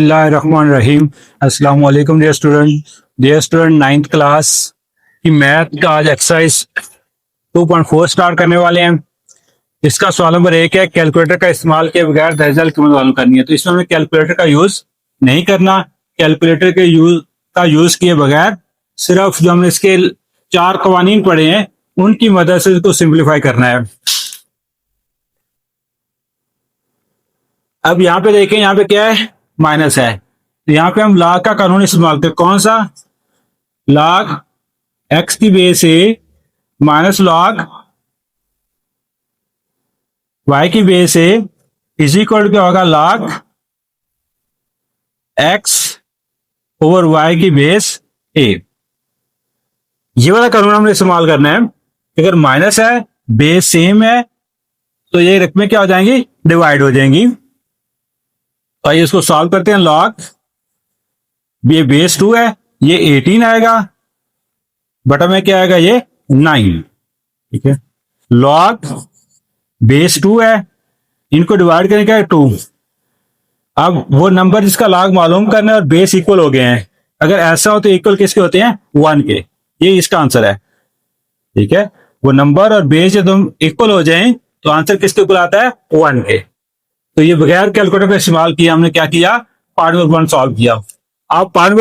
रहीम। अस्सलाम वालेकुम dear student ninth class की मैथ का आज एक्सरसाइज 2.4 स्टार्ट करने वाले हैं। इसका सवाल नंबर 1 है, कैलकुलेटर का इस्तेमाल किए बगैर दर्जन की कीमत मालूम करनी है। तो इसमें हमें कैलकुलेटर का यूज नहीं करना। कैलकुलेटर के यूज किए बगैर सिर्फ जो हमने इसके 4 कवानीन पढ़े हैं उनकी मदद से इसको सिंप्लीफाई करना है। अब यहाँ पे देखें, यहाँ पे क्या है, माइनस है। तो यहाँ पे हम लॉग का कानून इस्तेमाल करते हैं। कौन सा? लॉग एक्स की बेस ए माइनस लॉग वाई की बेस ए इज इक्वल क्या होगा? लॉग एक्स ओवर वाई की बेस ए। ये वाला कानून हमने इस्तेमाल करना है। अगर माइनस है, बेस सेम है, तो ये रकमें क्या हो जाएंगी? डिवाइड हो जाएंगी। तो आइए इसको सॉल्व करते हैं। लॉग ये बेस 2 है, ये 18 आएगा, बटा में क्या आएगा? ये 9। ठीक है, लॉग बेस 2 है, इनको डिवाइड करें क्या? 2। अब वो नंबर जिसका लॉग मालूम करना है और बेस इक्वल हो गए हैं, अगर ऐसा हो तो इक्वल किसके होते हैं? 1 के। ये इसका आंसर है। ठीक है, वो नंबर और बेस जब तुम इक्वल हो जाएं तो आंसर किसके इक्वल आता है? 1 के। तो ये बगैर कैलकुलेटर का इस्तेमाल किया हमने क्या किया? पार्ट नंबर 1 सॉल्व किया। अब पार्ट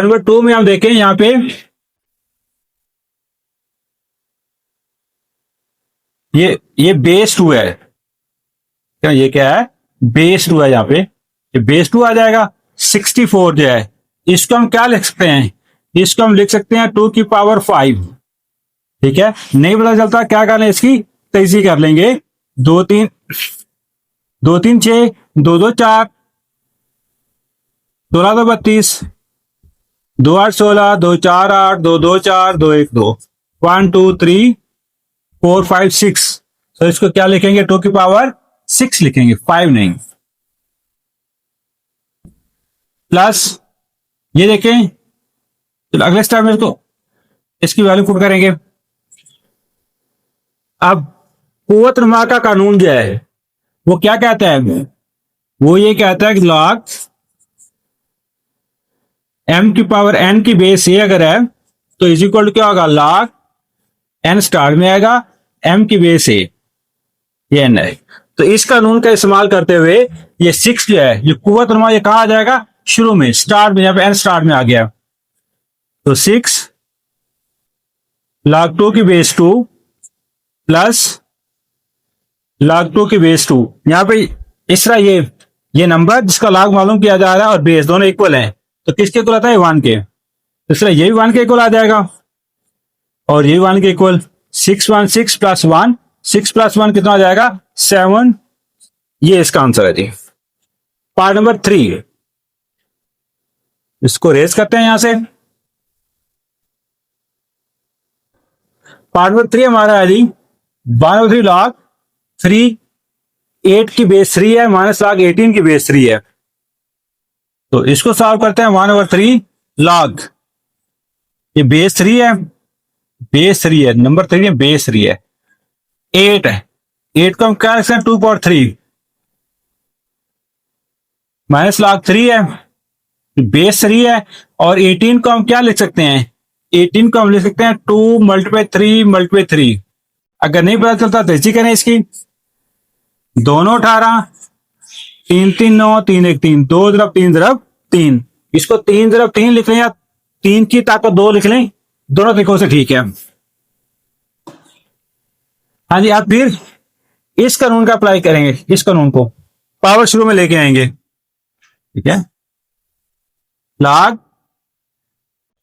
नंबर 2 में हम देखें, यहां पे ये बेस 2 है। क्या ये क्या है? बेस 2 है। यहाँ पे ये बेस 2 आ जाएगा। 64 जो है, इसको हम क्या लिख सकते हैं? इसको हम लिख सकते हैं 2 की पावर 5। ठीक है, नहीं पता चलता क्या करना है, इसकी तेजी कर लेंगे। 2 3 2 3 6 2 2 4 16 2 32 2 8 16 2 4 8 2 2 4 2 1 2 1 2 3 4 5 6। तो इसको क्या लिखेंगे? 2 की पावर 6 लिखेंगे, 5 नहीं। प्लस ये देखें, तो अगले स्टेप में इसको इसकी वैल्यू पुट करेंगे। अब कुव्वत नुमा का कानून जो है वो क्या कहता है? वो ये कहता है कि लॉग m की पावर n की बेस ए अगर है तो इज इक्वल टू क्या होगा? लॉग n स्टार में आएगा m की बेस ए, ये n है। तो इस कानून का इस्तेमाल करते हुए ये 6 जो है, ये कुव्वत नुमा, ये कहां आ जाएगा? शुरू में, स्टार में। यहाँ पे n स्टार में आ गया। तो 6 log 2 की बेस 2 प्लस log 2 की बेस 2। यहां पे इस तरह ये नंबर जिसका log मालूम किया जा रहा है और बेस दोनों इक्वल हैं, तो किसके इक्वल आता है? 1 के। तो इसलिए ये भी 1 के इक्वल आ जाएगा और ये 1 के इक्वल। 6 1 6 प्लस 1, 6 प्लस 1 कितना आ जाएगा? 7। ये इसका आंसर है जी। पार्ट नंबर 3 इसको रेज करते हैं यहां से। पार्ट नंबर 3 हमारा है जी 1/3 log 3 8 की बेस 3 है माइनस log 18 की बेस 3 है। तो इसको सॉल्व करते हैं। 1/3 log, ये बेस 3 है, बेस 3 है, नंबर 3 है, बेस 3 है, 8 है। 8 को हम क्या लिख सकते हैं? 2/3 माइनस log 3 है, बेस 3 है, और 18 को हम क्या लिख सकते हैं? 18 को हम लिख सकते हैं 2 × 3 × 3। अगर नहीं पता चलता तो ऐसी करें, इसकी दोनों 18, 3 3 9 3 1 3, 2 × 3 × 3। इसको 3 × 3 लिख लें या 3 की ताकत 2 लिख लें, दोनों तरीकों से ठीक है। हाँ जी, आप फिर इस कानून का अप्लाई करेंगे। इस कानून को पावर शुरू में लेके आएंगे। ठीक है, log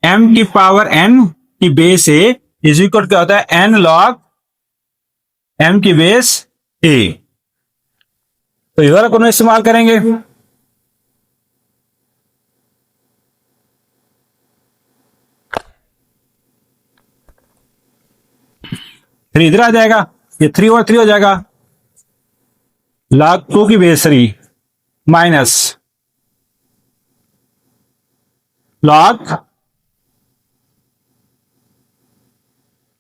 m की पावर n की बेस a इज इक्वल क्या होता है? n log m की बेस a। तो ये वाला कानून इस्तेमाल करेंगे। फिर इधर आ जाएगा, ये 3 और 3 हो जाएगा। log 2 की बेस 3 माइनस log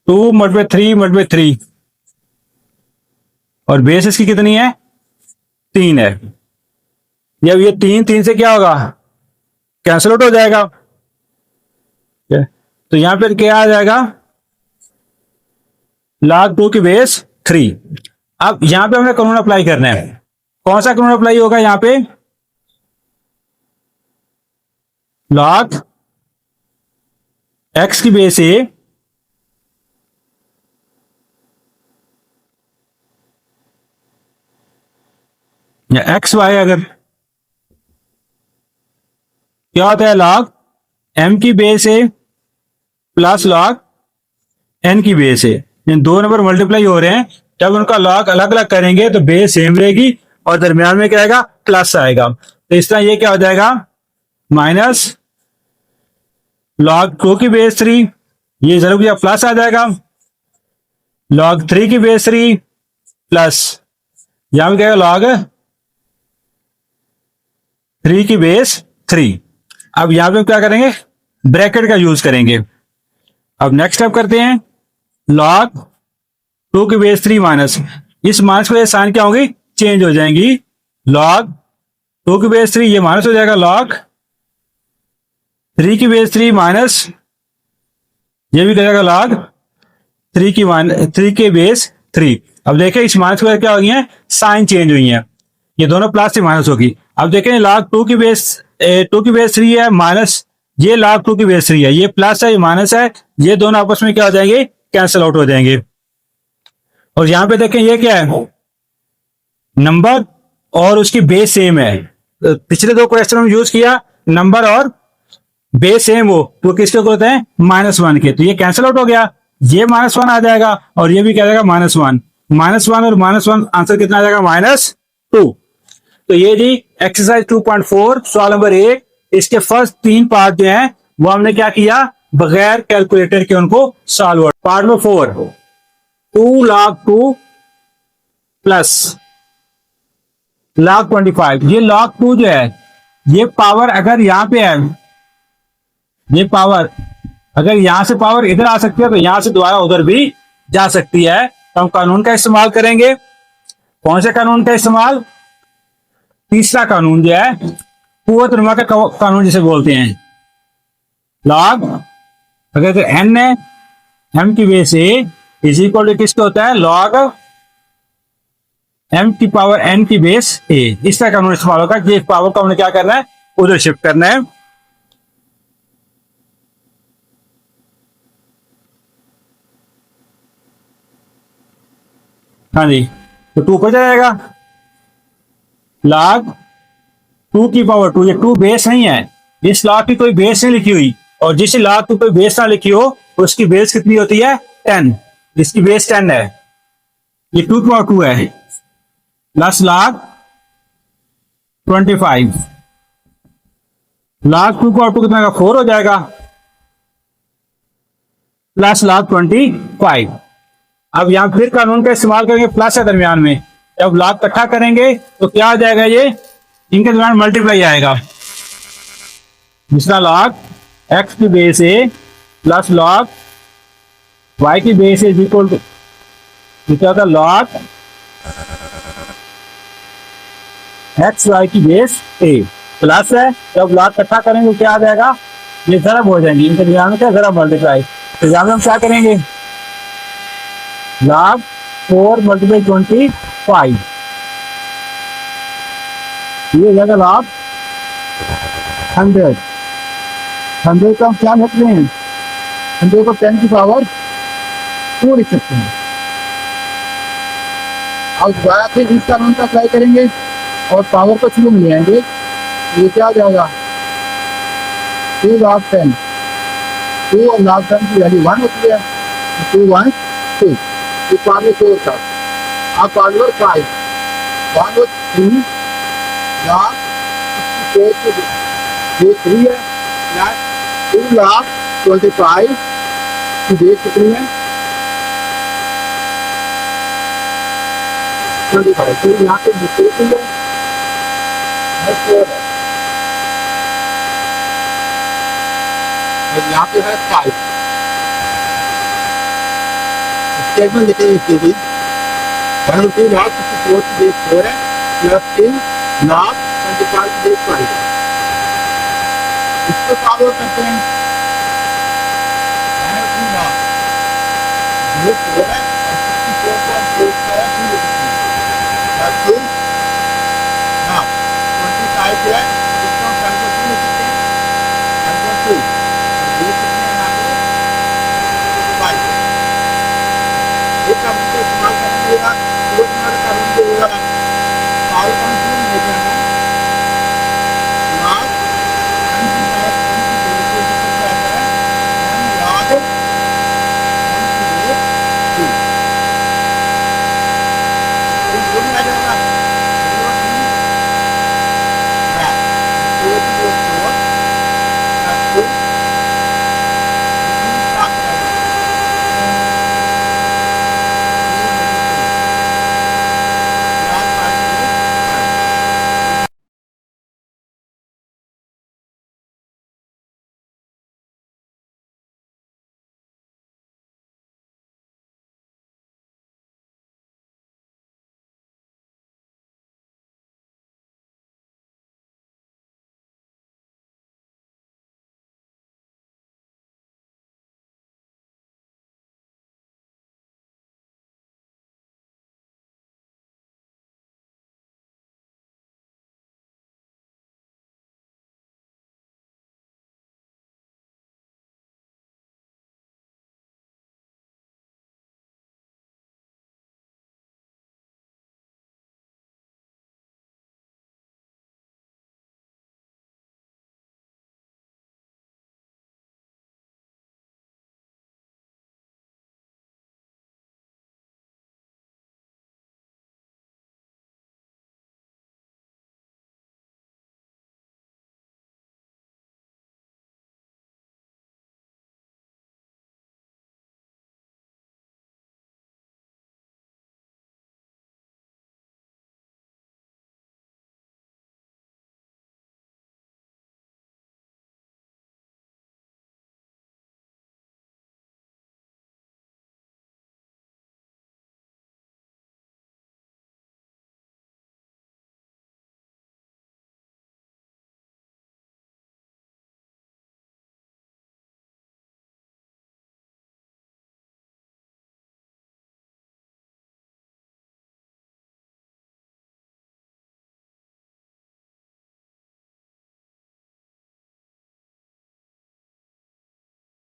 2 × 3 × 3, और बेस इसकी कितनी है? 3 है। जब ये 3 से क्या होगा, कैंसिल आउट हो जाएगा। तो यहां पर क्या आ जाएगा, log 2 की बेस 3। अब यहां पे हमें कानून अप्लाई करना है। कौन सा कानून अप्लाई होगा यहां पे, log x की बेस ए या एक्स वाई, अगर क्या होता है log m की बेस ए प्लस log n की बेस ए, दो नंबर मल्टीप्लाई हो रहे हैं, जब उनका log अलग अलग करेंगे तो बेस सेम रहेगी और दरमियान में क्या आएगा, प्लस आएगा। तो इस तरह ये क्या हो जाएगा, माइनस log 2 की बेस 3, ये जरूर किया प्लस आ जाएगा, log 3 की बेस 3 प्लस यहां पे क्या log 3 की बेस 3। अब यहां पे हम क्या करेंगे, ब्रैकेट का यूज करेंगे। अब नेक्स्ट स्टेप करते हैं, log 2 की बेस 3 माइनस, इस माइनस की साइन क्या होगी, चेंज हो जाएंगी, log 2 की बेस 3 ये माइनस हो जाएगा, log 3 की बेस 3 माइनस ये भी करेगा log 3 की बेस 3। अब देखें इस माइनस की क्या हो गई है, साइन चेंज हुई है, ये दोनों प्लस से माइनस होगी। अब देखें log 2 की बेस 3 है माइनस ये log 2 की बेस 3 है, ये प्लस है ये माइनस है, ये दोनों आपस में क्या हो जाएंगे, कैंसिल आउट हो जाएंगे। और यहां पे देखें ये क्या है, नंबर और उसकी बेस सेम है। पिछले दो क्वेश्चन में यूज किया नंबर और बेस सेम हो तो किसके होते हैं, -1 के, तो ये कैंसिल आउट हो गया, ये -1 आ जाएगा और ये भी क्या जाएगा, -1 और -1 आंसर कितना आ जाएगा, -2। तो ये जी एक्सरसाइज 2.4 सवाल नंबर 1, इसके फर्स्ट 3 पार्ट जो हैं वो हमने क्या किया, बगैर कैलकुलेटर के उनको सॉल्व। पार्ट में 4 2 log 2 प्लस log 25, ये log 2 जो है ये पावर अगर यहां पे है, ये पावर अगर यहां से पावर इधर आ सकती है तो यहां से दोबारा उधर भी जा सकती है। तो हम कानून का इस्तेमाल करेंगे। कौन से कानून का इस्तेमाल, तीसरा कानून जो है कुव्वत-ए-नुमा का कानून जिसे बोलते हैं। log अगर तो n है, m की base A is equal to किसका होता है, log m की पावर n की बेस a। इस तरह कानून इस्तेमाल होगा कि पावर को हमने क्या करना है, उधर शिफ्ट करना है। हाँ जी, तो 2 पर जाएगा, log 2 की पावर 2, ये 2 बेस नहीं है, इस log की कोई बेस नहीं लिखी हुई, और जिस log की कोई बेस ना लिखी हो उसकी बेस कितनी होती है, 10, इसकी बेस 10 है, ये 2 की पावर 2 है, प्लस log 25, log 2 की पावर 2 कितना का 4 हो जाएगा, प्लस log 25। अब यहां फिर कानून का इस्तेमाल करेंगे, प्लस है दरमियान में, जब log इकट्ठा करेंगे तो क्या आ जाएगा, ये इनके दरमियान मल्टीप्लाई आएगा, दूसरा log x की बेस ए प्लस log y की बेस ए इक्वल टू क्या होगा, log x y की बेस ए प्लस है, जब log इकट्ठा करेंगे क्या आ जाएगा, ये जरब हो जाएंगे, इनके दरमियान में क्या जरब मल्टीप्लाई। तो यहां में हम क्या करेंगे, log 4 × 25, ये जगह log 100 का हम क्या लिख रहे हैं, 100 को 10 की पावर 2 लिख सकते हैं। अब दोबारा फिर इस कानून का अप्लाई करेंगे और पावर को शुरू में ले आएंगे, ये क्या हो जाएगा, 2 log 10, 2 और log 10 की वैल्यू 1 होती है, 2 1 2, पावर 4 था, अब पावर 5, पावर 3 log 4 की 3 है, प्लस 2 log 25 की बेस कितनी है, 25, तो यहाँ पे डिस्ट्रीब्यूशन है 4 है, और यहाँ पे है 5, स्टेटमेंट देते हैं इसके भी 1 2 log 54 की बेस 4 है, प्लस 3 log 25 बेस पाएगा। इसको फॉलो करते हैं ये 4 है और 64.8 है 2 now 25 है